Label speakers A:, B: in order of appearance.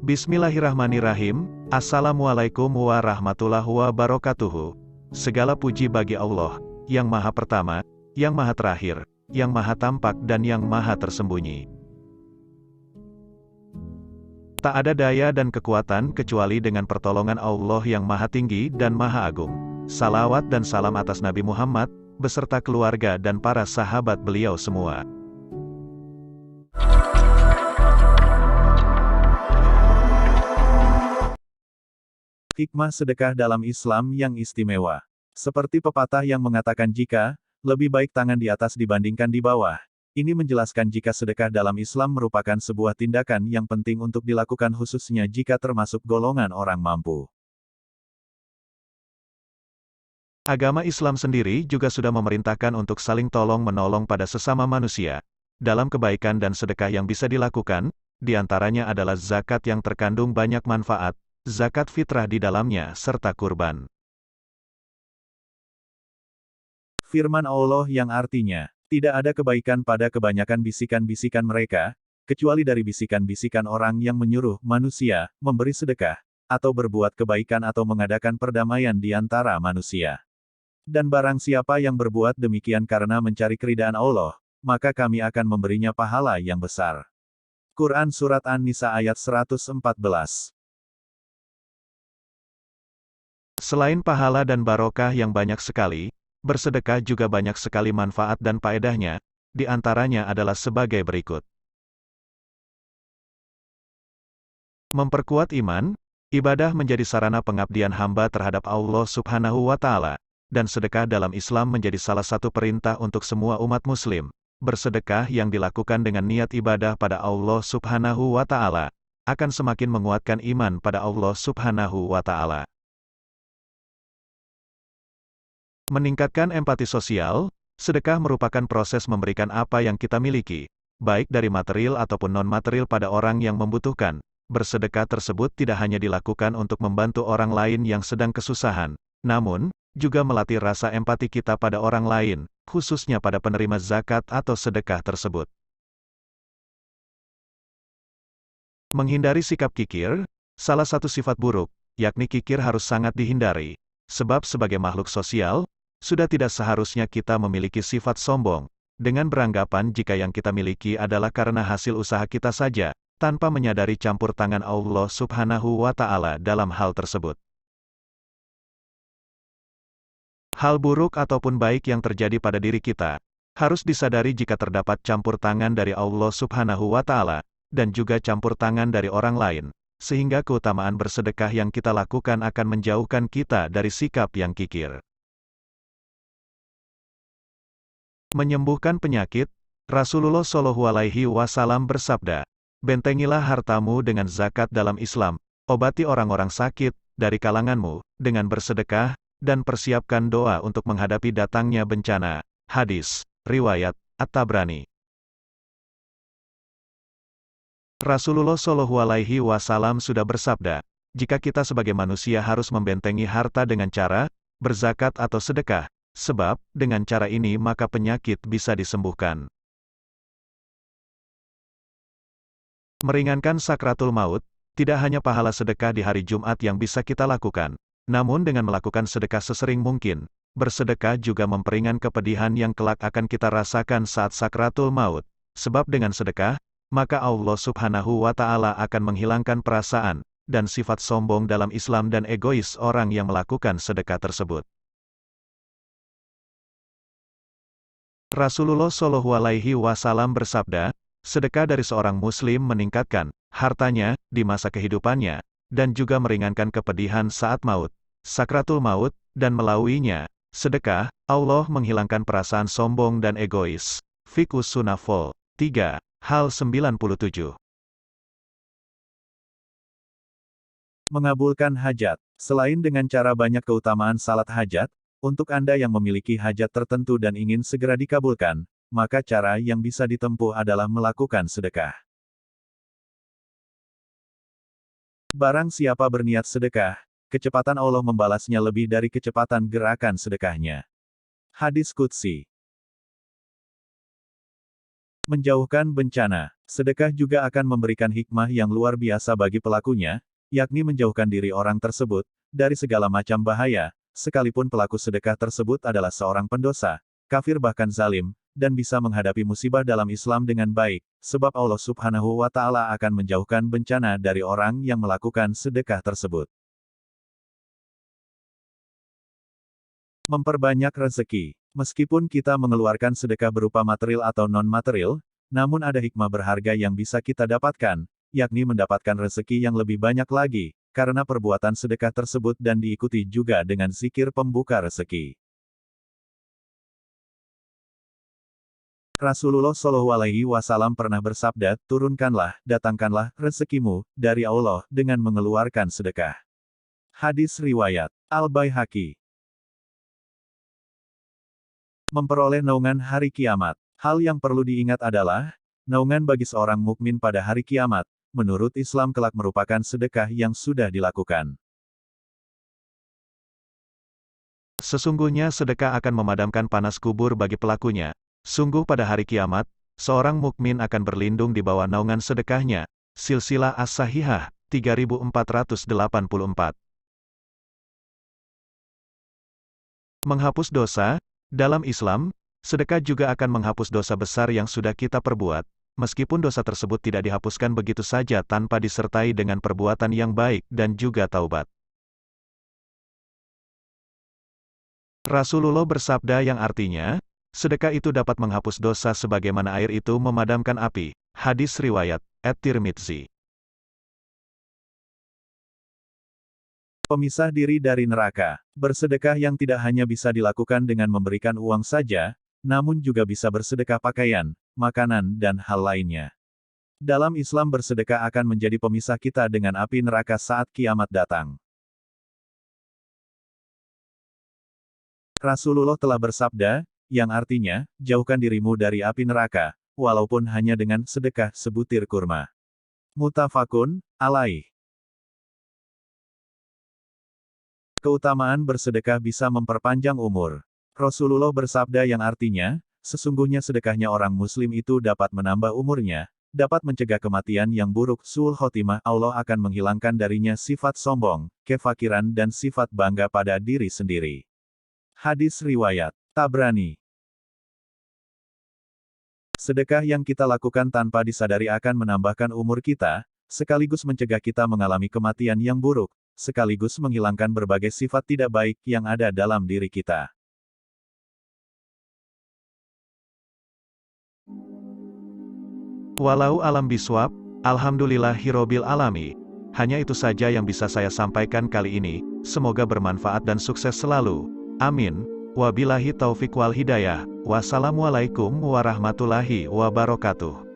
A: Bismillahirrahmanirrahim. Assalamualaikum warahmatullahi wabarakatuh. Segala puji bagi Allah, yang Maha Pertama, yang Maha Terakhir, yang Maha Tampak dan yang Maha Tersembunyi. Tak ada daya dan kekuatan kecuali dengan pertolongan Allah yang Maha Tinggi dan Maha Agung. Salawat dan salam atas Nabi Muhammad, beserta keluarga dan para sahabat beliau semua. Hikmah sedekah dalam Islam yang istimewa. Seperti pepatah yang mengatakan jika, lebih baik tangan di atas dibandingkan di bawah. Ini menjelaskan jika sedekah dalam Islam merupakan sebuah tindakan yang penting untuk dilakukan khususnya jika termasuk golongan orang mampu. Agama Islam sendiri juga sudah memerintahkan untuk saling tolong-menolong pada sesama manusia. Dalam kebaikan dan sedekah yang bisa dilakukan, diantaranya adalah zakat yang terkandung banyak manfaat, zakat fitrah di dalamnya, serta kurban. Firman Allah yang artinya, tidak ada kebaikan pada kebanyakan bisikan-bisikan mereka, kecuali dari bisikan-bisikan orang yang menyuruh manusia memberi sedekah, atau berbuat kebaikan atau mengadakan perdamaian di antara manusia. Dan barang siapa yang berbuat demikian karena mencari keridaan Allah, maka kami akan memberinya pahala yang besar. Quran Surat An-Nisa ayat 114. Selain pahala dan barokah yang banyak sekali, bersedekah juga banyak sekali manfaat dan faedahnya, di antaranya adalah sebagai berikut. Memperkuat iman, ibadah menjadi sarana pengabdian hamba terhadap Allah Subhanahu wa Ta'ala, dan sedekah dalam Islam menjadi salah satu perintah untuk semua umat Muslim. Bersedekah yang dilakukan dengan niat ibadah pada Allah Subhanahu wa Ta'ala akan semakin menguatkan iman pada Allah Subhanahu wa Ta'ala. Meningkatkan empati sosial, sedekah merupakan proses memberikan apa yang kita miliki, baik dari material ataupun non-material pada orang yang membutuhkan. Bersedekah tersebut tidak hanya dilakukan untuk membantu orang lain yang sedang kesusahan, namun, juga melatih rasa empati kita pada orang lain, khususnya pada penerima zakat atau sedekah tersebut. Menghindari sikap kikir, salah satu sifat buruk, yakni kikir harus sangat dihindari. Sebab sebagai makhluk sosial, sudah tidak seharusnya kita memiliki sifat sombong, dengan beranggapan jika yang kita miliki adalah karena hasil usaha kita saja, tanpa menyadari campur tangan Allah Subhanahu wa Ta'ala dalam hal tersebut. Hal buruk ataupun baik yang terjadi pada diri kita, harus disadari jika terdapat campur tangan dari Allah Subhanahu wa Ta'ala, dan juga campur tangan dari orang lain, sehingga keutamaan bersedekah yang kita lakukan akan menjauhkan kita dari sikap yang kikir. Menyembuhkan penyakit, Rasulullah Shallallahu Alaihi Wasallam bersabda, bentengilah hartamu dengan zakat dalam Islam, obati orang-orang sakit dari kalanganmu dengan bersedekah, dan persiapkan doa untuk menghadapi datangnya bencana. Hadis riwayat At-Tabrani. Rasulullah Shallallahu Alaihi Wasallam sudah bersabda, jika kita sebagai manusia harus membentengi harta dengan cara berzakat atau sedekah, sebab dengan cara ini maka penyakit bisa disembuhkan. Meringankan sakratul maut, tidak hanya pahala sedekah di hari Jumat yang bisa kita lakukan, namun dengan melakukan sedekah sesering mungkin, bersedekah juga memperingan kepedihan yang kelak akan kita rasakan saat sakratul maut, sebab dengan sedekah, maka Allah Subhanahu wa Ta'ala akan menghilangkan perasaan dan sifat sombong dalam Islam dan egois orang yang melakukan sedekah tersebut. Rasulullah Shallallahu Alaihi Wasallam bersabda, sedekah dari seorang muslim meningkatkan hartanya di masa kehidupannya, dan juga meringankan kepedihan saat maut, sakratul maut, dan melaluinya, sedekah, Allah menghilangkan perasaan sombong dan egois. Fiqhus Sunnah Vol. 3, hal 97. Mengabulkan hajat. Selain dengan cara banyak keutamaan salat hajat, untuk Anda yang memiliki hajat tertentu dan ingin segera dikabulkan, maka cara yang bisa ditempuh adalah melakukan sedekah. Barang siapa berniat sedekah, kecepatan Allah membalasnya lebih dari kecepatan gerakan sedekahnya. Hadis Qudsi. Menjauhkan bencana. Sedekah juga akan memberikan hikmah yang luar biasa bagi pelakunya, yakni menjauhkan diri orang tersebut dari segala macam bahaya, sekalipun pelaku sedekah tersebut adalah seorang pendosa, kafir bahkan zalim, dan bisa menghadapi musibah dalam Islam dengan baik, sebab Allah Subhanahu wa Ta'ala akan menjauhkan bencana dari orang yang melakukan sedekah tersebut. Memperbanyak rezeki. Meskipun kita mengeluarkan sedekah berupa material atau non-material, namun ada hikmah berharga yang bisa kita dapatkan, yakni mendapatkan rezeki yang lebih banyak lagi, karena perbuatan sedekah tersebut dan diikuti juga dengan zikir pembuka rezeki. Rasulullah Shallallahu Alaihi Wasallam pernah bersabda, turunkanlah, datangkanlah rezekimu dari Allah dengan mengeluarkan sedekah. Hadis riwayat Al-Baihaqi. Memperoleh naungan hari kiamat. Hal yang perlu diingat adalah, naungan bagi seorang mukmin pada hari kiamat, menurut Islam kelak merupakan sedekah yang sudah dilakukan.
B: Sesungguhnya sedekah akan memadamkan panas kubur bagi pelakunya. Sungguh pada hari kiamat, seorang mukmin akan berlindung di bawah naungan sedekahnya. Silsilah As-Sahihah, 3484. Menghapus dosa. Dalam Islam, sedekah juga akan menghapus dosa besar yang sudah kita perbuat, meskipun dosa tersebut tidak dihapuskan begitu saja tanpa disertai dengan perbuatan yang baik dan juga taubat. Rasulullah bersabda yang artinya, sedekah itu dapat menghapus dosa sebagaimana air itu memadamkan api. Hadis riwayat At-Tirmidzi.
A: Pemisah diri dari neraka. Bersedekah yang tidak hanya bisa dilakukan dengan memberikan uang saja, namun juga bisa bersedekah pakaian, makanan, dan hal lainnya. Dalam Islam bersedekah akan menjadi pemisah kita dengan api neraka saat kiamat datang. Rasulullah telah bersabda, yang artinya, jauhkan dirimu dari api neraka, walaupun hanya dengan sedekah sebutir kurma. Muttafaqun alaih. Keutamaan bersedekah bisa memperpanjang umur. Rasulullah bersabda yang artinya, sesungguhnya sedekahnya orang muslim itu dapat menambah umurnya, dapat mencegah kematian yang buruk, su'ul khotimah, Allah akan menghilangkan darinya sifat sombong, kefakiran dan sifat bangga pada diri sendiri. Hadis riwayat Tabrani. Sedekah yang kita lakukan tanpa disadari akan menambahkan umur kita, sekaligus mencegah kita mengalami kematian yang buruk, sekaligus menghilangkan berbagai sifat tidak baik yang ada dalam diri kita.
B: Walau alam biswab, alhamdulillahirobbil alami. Hanya itu saja yang bisa saya sampaikan kali ini, semoga bermanfaat dan sukses selalu. Amin. Wabillahi taufiq wal hidayah. Wassalamualaikum warahmatullahi wabarakatuh.